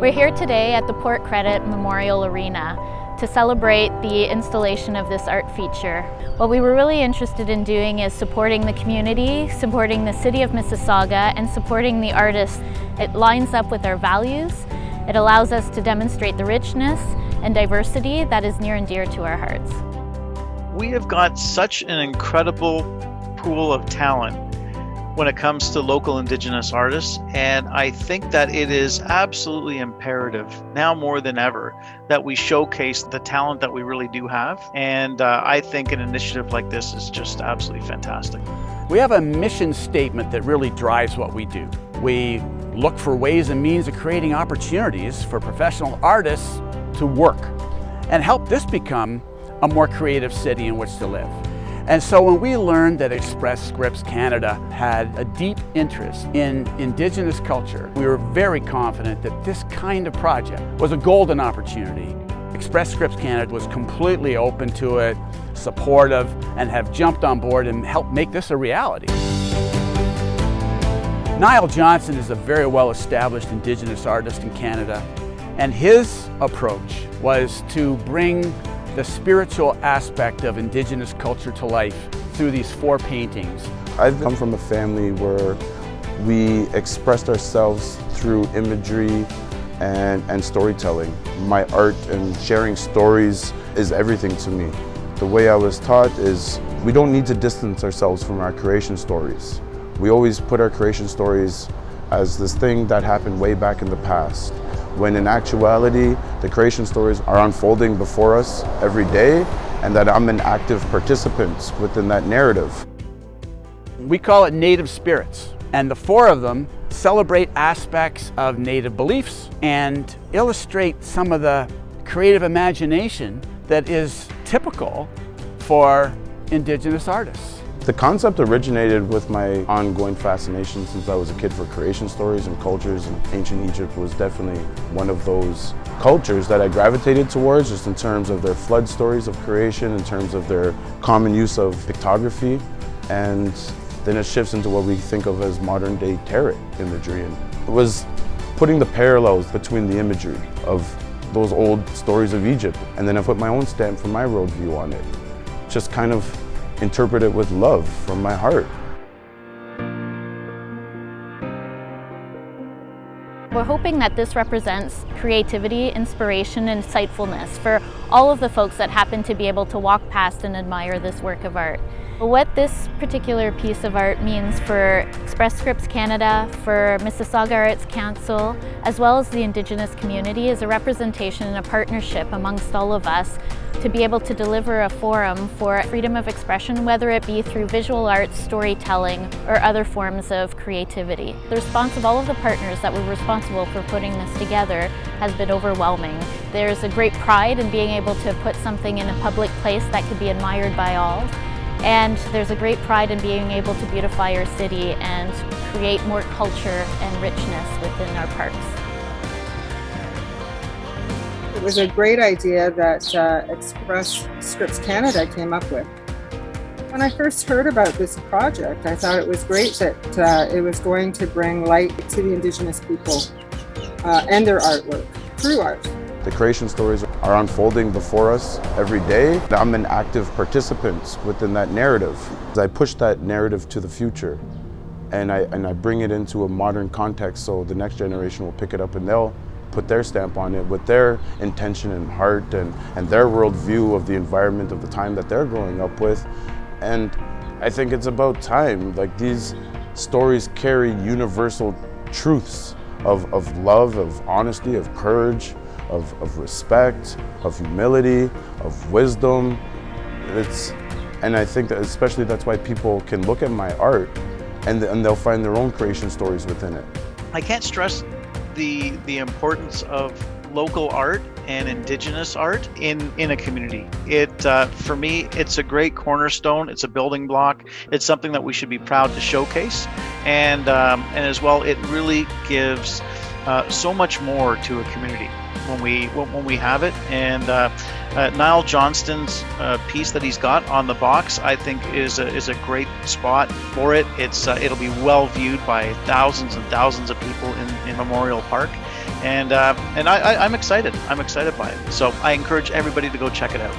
We're here today at the Port Credit Memorial Arena to celebrate the installation of this art feature. What we were really interested in doing is supporting the community, supporting the city of Mississauga, and supporting the artists. It lines up with our values. It allows us to demonstrate the richness and diversity that is near and dear to our hearts. We have got such an incredible pool of talent when it comes to local Indigenous artists, and I think that it is absolutely imperative now more than ever that we showcase the talent that we really do have, and I think an initiative like this is just absolutely fantastic. We have a mission statement that really drives what we do. We look for ways and means of creating opportunities for professional artists to work and help this become a more creative city in which to live. And so when we learned that Express Scripts Canada had a deep interest in Indigenous culture, we were very confident that this kind of project was a golden opportunity. Express Scripts Canada was completely open to it, supportive, and have jumped on board and helped make this a reality. NYLE Johnston is a very well-established Indigenous artist in Canada, and his approach was to bring the spiritual aspect of Indigenous culture to life through these 4 paintings. I've come from a family where we expressed ourselves through imagery and storytelling. My art and sharing stories is everything to me. The way I was taught is we don't need to distance ourselves from our creation stories. We always put our creation stories as this thing that happened way back in the past, when in actuality, the creation stories are unfolding before us every day, and that I'm an active participant within that narrative. We call it Native Spirits, and the 4 of them celebrate aspects of Native beliefs and illustrate some of the creative imagination that is typical for Indigenous artists. The concept originated with my ongoing fascination since I was a kid for creation stories and cultures, and ancient Egypt was definitely one of those cultures that I gravitated towards, just in terms of their flood stories of creation, in terms of their common use of pictography, and then it shifts into what we think of as modern day tarot imagery. And it was putting the parallels between the imagery of those old stories of Egypt, and then I put my own stamp from my worldview on it. Just kind of interpret it with love from my heart. We're hoping that this represents creativity, inspiration, and insightfulness for all of the folks that happen to be able to walk past and admire this work of art. What this particular piece of art means for Express Scripts Canada, for Mississauga Arts Council, as well as the Indigenous community, is a representation and a partnership amongst all of us to be able to deliver a forum for freedom of expression, whether it be through visual arts, storytelling, or other forms of creativity. The response of all of the partners that were responsible for putting this together has been overwhelming. There's a great pride in being able to put something in a public place that could be admired by all. And there's a great pride in being able to beautify our city and create more culture and richness within our parks. It was a great idea that Express Scripts Canada came up with. When I first heard about this project, I thought it was great that it was going to bring light to the Indigenous people and their artwork through art. The creation stories are unfolding before us every day. I'm an active participant within that narrative. I push that narrative to the future, and I bring it into a modern context so the next generation will pick it up and they'll put their stamp on it with their intention and heart and their worldview of the environment of the time that they're growing up with. And I think it's about time. Like, these stories carry universal truths of love, of honesty, of courage, of respect, of humility, of wisdom. And I think that especially that's why people can look at my art and they'll find their own creation stories within it. I can't stress the importance of local art and Indigenous art in a community. For me, it's a great cornerstone. It's a building block. It's something that we should be proud to showcase, and as well, it really gives so much more to a community when we have it. And NYLE Johnston's piece that he's got on the box, I think, is a great spot for it. It'll be well viewed by thousands and thousands of people in Memorial Park, and I'm excited. I'm excited by it. So I encourage everybody to go check it out.